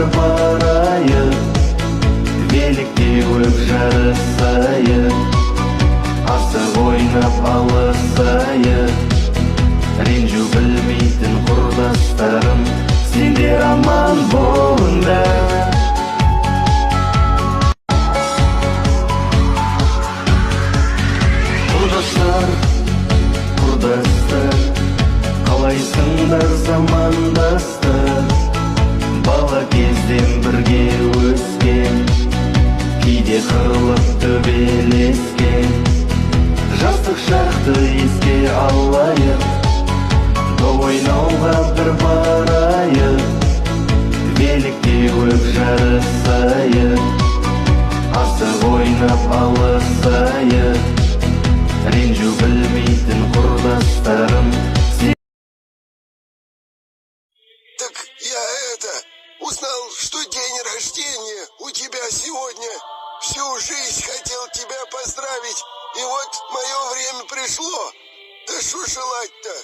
bir barayı, велик теуіп жарысайық, асық ойнап алысайық. Ренжу білмейтін құрдастарым, сендер аман болыңдар. Құрдастар, құрдастар, қалайсыңдар замандастар? Бала кезден бірге өскен, кейде қырылып төбелескен. Жастық шақты еске алайық, доп ойнауға бір барайық, велик теуіп жарысайық, асық ойнап алысайық. Ренжу білмейтін құрдастарым. Так я узнал, что день рождения у тебя сегодня. Всю жизнь хотел тебя поздравить, и вот мое время пришло. Да что желать-то?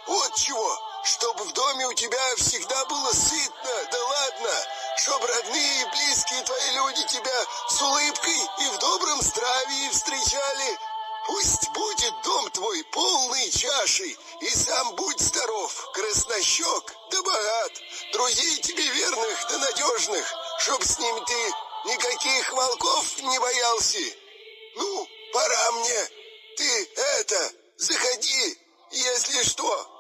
Вот чего. Чтобы в доме у тебя всегда было сытно, да ладно. Чтоб родные и близкие твои люди тебя с улыбкой и в добром здравии встречали. Пусть будет дом твой полный чашей, и сам будь здоров, краснощек да богат, друзей тебе верных да надежных, чтоб с ними ты никаких волков не боялся. Ну, пора мне. Ты заходи, если что.